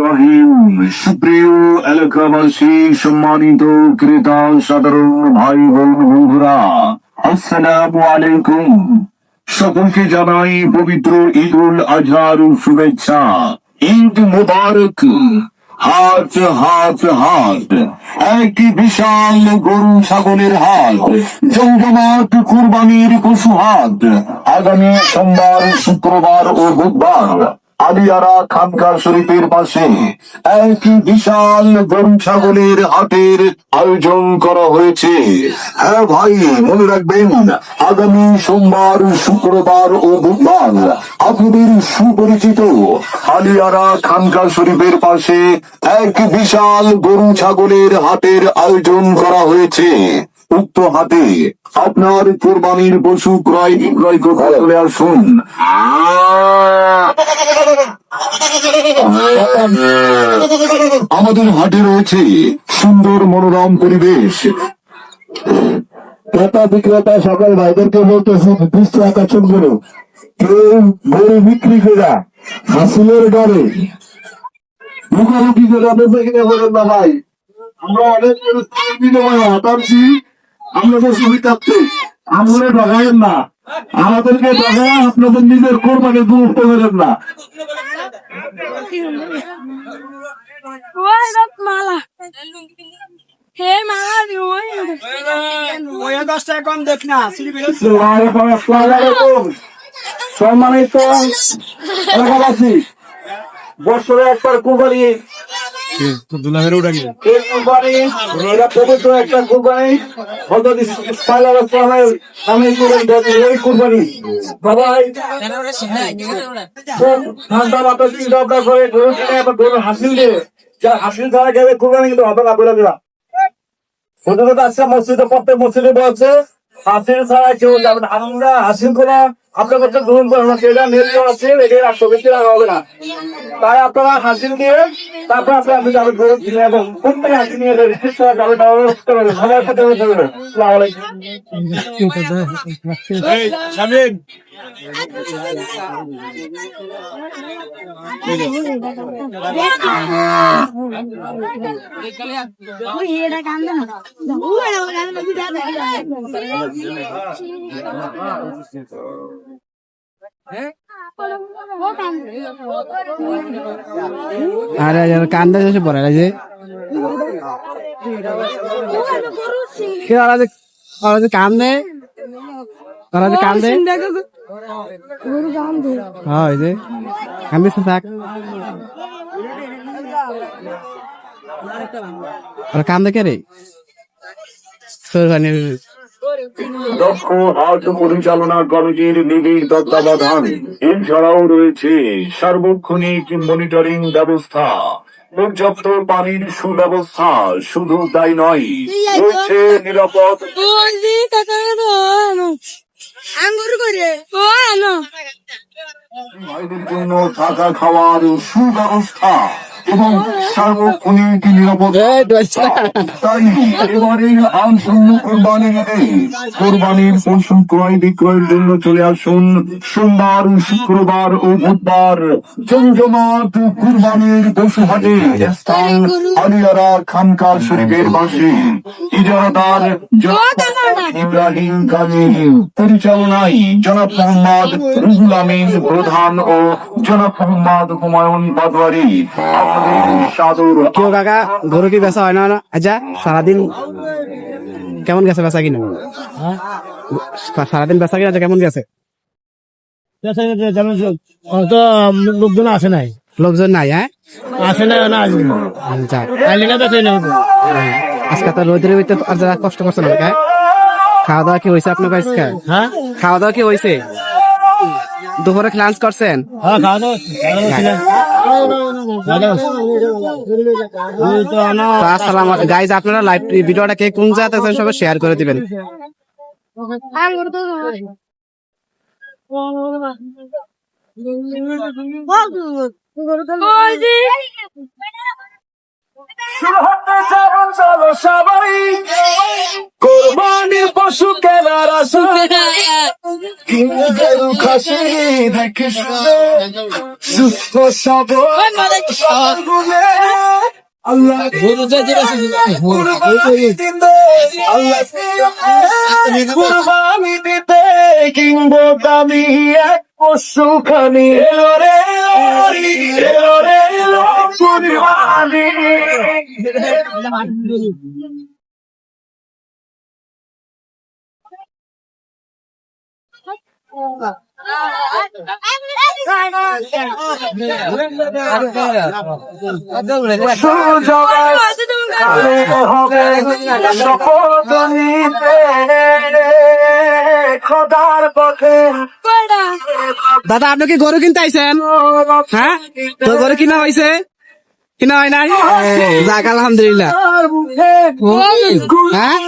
রহিম। সুপ্রিয় এলাকাবাসী, সম্মানিত ক্রেতা, সাধারণ ভাই বোন বন্ধুরা, আসসালামু আলাইকুম। সকলকে জানাই পবিত্র ঈদ উল আজহার শুভেচ্ছা। ঈদ মুবারক। হাট হাট হাট, এক বিশাল গরু ছাগলের হাট, জমজমাট কুরবানির পশু হাট। আগামী সোমবার, শুক্রবার ও বুধবার আলিয়ারা খানকা শরীফের পাশে এক বিশাল গরু ছাগলের হাটের আয়োজন করা হয়েছে। হ্যাঁ ভাই, মনে রাখবেন, আগামী সোমবার, শুক্রবার ও বুধবার আপনাদের সুপরিচিত আলিয়ারা খানকা শরীফের পাশে এক বিশাল গরু ছাগলের হাটের আয়োজন করা হয়েছে। উক্ত হাটে আপনার কোরবানির পশু ক্রয় বিক্রয় করতে চলে আসুন। আমাদের হাটে রয়েছে সুন্দর মনোরম পরিবেশ। ক্রেতা বিক্রেতা সকল ভাইদেরকে বলতেছি, দৃষ্টি আকর্ষণ করো। কেউ গরু বিক্রি করে হাসিলের ডরে মুখামুখি করে আপনি কিনে বলেন না ভাই। আমরা অনেক বিনিময়ে হাঁটাচ্ছি, আমরা তো সুবিধার্থে, আমরা ঢাকায়েন না, আমাদেরকে ঢাকায় আপনাদের নিজের কোরবানি গুরুত্ব করেন না। মালা হে মালা কম দেখ না। সম্মানিত এলাকাবাসী, বছরে একবার কুরবানি, পবিত্র একটা কুরবানি, কুরবানি সবাই ঠান্ডা মাথা চিন্তা ভাবনা করে গরু কিনে আবার গরু হাসিল দিয়ে, যার হাসিল ছাড়া গেলে কুরবানি কিন্তু হবে না বলে দিলাম। আসছে মসজিদে, প্রত্যেক মসজিদে বলছে হাসিল ছাড়া কেউ যাবে না। আমরা হাসিল করা আপনার কাছে গ্রহণ করেন না, সেটা নির্দেশ আছে, এটাই রাখতে বেশি রাখা হবে না। তাই আপনারা হাসিল দিয়ে তারপর আপনি যাবেন গরু কিনে, এবং প্রত্যেকে হাসিল নিয়ে যাবেন, সবার সাথে আরে কান্দা শেষে পড়ে যে কান্দে, ওরা যে কান্দে, হ্যাঁ যে কান্দিস থাক, ওরা কান্দে কে রে? দক্ষ হাট পরিচালনা কমিটির নিবিড় তত্ত্বাবধান, এছাড়াও রয়েছে সার্বক্ষণিক মনিটরিং ব্যবস্থা, পর্যাপ্ত পানির সুব্যবস্থা। শুধু তাই নয়, রয়েছে নিরাপদ ভাইদের জন্য থাকা খাওয়ার সুব্যবস্থা এবং সার্বক্ষণিক নিরাপত্তা। তাই এবারের আসন্ন কোরবানির পশু ক্রয় বিক্রয়ের জন্য চলে আসুন সোমবার, শুক্রবার ও বুধবার জমজমাট কুরবানির পশু হাটে, স্থান আলিয়ারা খানকা শরীফের পাশে। ইজারাদার ইব্রাহিম কাজী, পরিচালনায় জনাব মোহাম্মদ রুহুল আমিন প্রধান ও জনাব মোহাম্মদ হুমায়ুন পাটোয়ারি। কেউ কাকা গরু কি বেচা হয় না? আচ্ছা, সারাদিন কেমন গেছে বেচা কিনা? সারাদিন বেচা কিনা কেমন গেছে? লোকজন আসে নাই, লোকজন নাই? হ্যাঁ, আসে নাই, আজকে তো রোদের ভিতরে আর যারা কষ্ট করছে না, খাওয়া দাওয়া কি হয়েছে আপনার কাছে? হ্যাঁ, খাওয়া দাওয়া কি হয়েছে? দুপুরে লাঞ্চ করছেন? হ্যাঁ, খাওয়া দাওয়া। আসসালাম গাইজ, আপনারা লাইভ ভিডিওটা কে কোন জায়গা থেকে সবাই শেয়ার করে দিবেন। সবাই কোরবানির পশু সুখের আশা গরু খাসি দেখে শুনে সুস্থ সবল গুনে আল্লাহ কুরবানি দিতে কিংব দামি এক পশু খানি এলো রে কুরবানি শপথ নিতে খোদার পথে দাদা আপনি কি গরু কিনতে আইছেন? হ্যাঁ, তো গরু কিনা হয়েছে? কিনা হয় নাই? যাক আলহামদুলিল্লাহ। হ্যাঁ,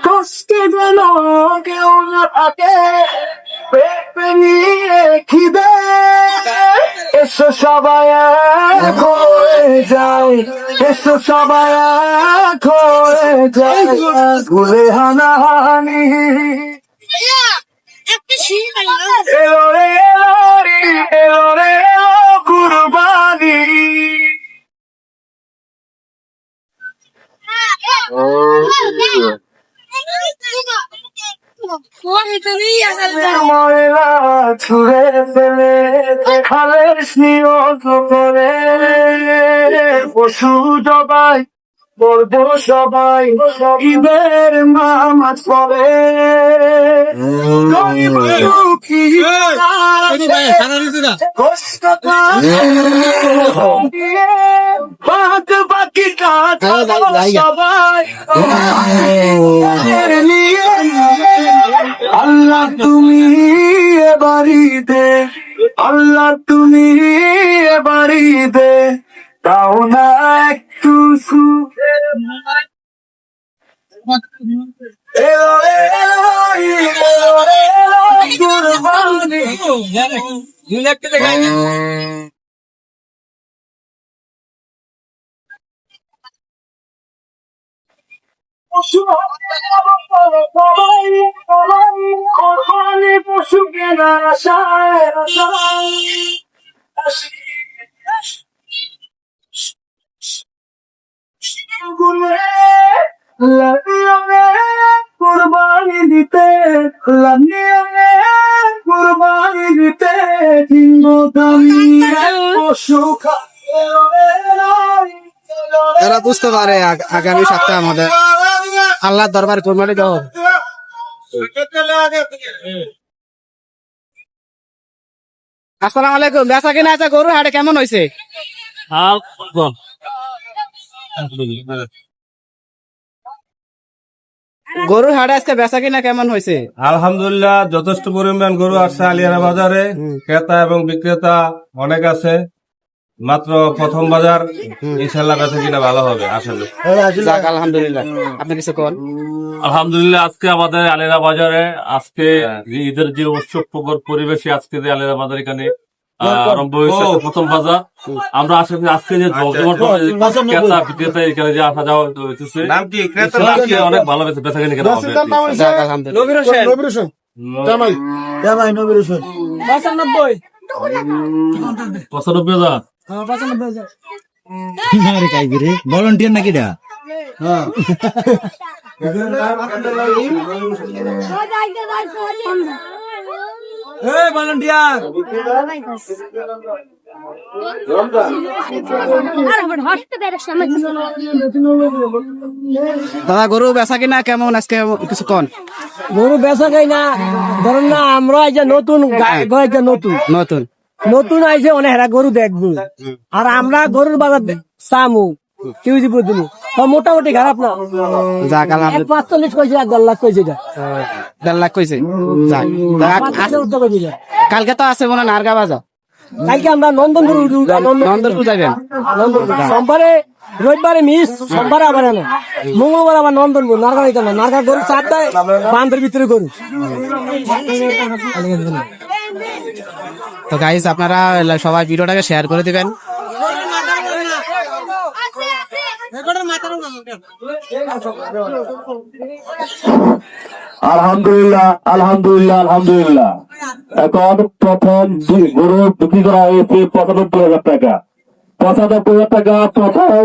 কষ্টে যেন কেউ না থাকে পেটে নিয়ে খিদে এসো সবাই এক হয়ে যায় এসো সবাই এক হয়ে যায় ভুলে হানাহানি এলো রে কুরবানি ময়লা ছুঁড়ে ফেলে খালের স্নেহ করে পশু জবাই বলবো সবাই ঈদের নামাজ পড়ে কষ্ট বাদ বাকি কাজ সবাই নিয়ে আল্লাহ তুমি বাড়িতে আল্লাহ তুমি বাড়িতে তাও না একটু সুখ পশু কেনার আশায় কুরবানি দিতে কুরবানি দিতে কিংবো দামি পশু যারা বুঝতে পারে আগামী সপ্তাহে আমাদের আল্লাহর দরবার কোরবানি দাও। আসসালামু আলাইকুম। বেচা কিনা আছে গরু হাটে কেমন হয়েছে? গরুর হাটে আজকে বেচা কিনা কেমন হয়েছে? আলহামদুলিল্লাহ, যথেষ্ট পরিমাণ গরু আসছে আলিয়ারা বাজারে। ক্রেতা এবং বিক্রেতা অনেক আছে। মাত্র প্রথম বাজার, ইনশাল্লাহ বেচা কিনা ভালো হবে আসলে। যাক আলহামদুলিল্লাহ। আপনি কিছু কোন? আলহামদুলিল্লাহ, আজকে আমাদের আলেরা বাজারে আজকে ঈদের যে উৎসব পরিবেশে আজকে যে আলেরা বাজার এখানে আরম্ভ হয়েছে প্রথম বাজার। আমরা আশা করি আজকে যে ক্রেতা বিক্রেতা এখানে যে আসা যাওয়া হইতেছে আজকে অনেক ভালো বেচা কিনা কেনা হবে। যাক আলহামদুলিল্লাহ। 95,000 ভলান্টিয়ার নাকি এটা? দাদা গরু বেচা কিনা কেমন আজকে কিছু কোন? গরু বেচা খাই না, ধরেন না আমরা এই যে নতুন নতুন নতুন আইছে অনেক হেরা গরু দেখবো, আর আমরা গরুর বাজার চামু কেউ দিব তুমি মোটামুটি খারাপ না। যাক আলহামদুলিল্লাহ। 45 কইছে, 1.5 লাখ কইছে, 1.5 লাখ কইছে। যাক কালকে তো আছে মনে নারগা বাজার, কালকে আমরা নন্দনপুর নন্দনপুর যাবেন। সোমবারে রবিবারে মিস, সোমবারে আবার না, মঙ্গলবার আবার নন্দনপুর নারগা হইতে না, নারগা গরু চার দেয় বান্ধের ভিতরে গরু। তো গাইস আপনারা সবাই ভিডিওটাকে শেয়ার করে দিবেন। আলহামদুলিল্লাহ আলহামদুলিল্লাহ আলহামদুলিল্লাহ। এখন প্রথম গরু বিক্রি করা হয়েছে 95,000 টাকা। 95,000 টাকা প্রথম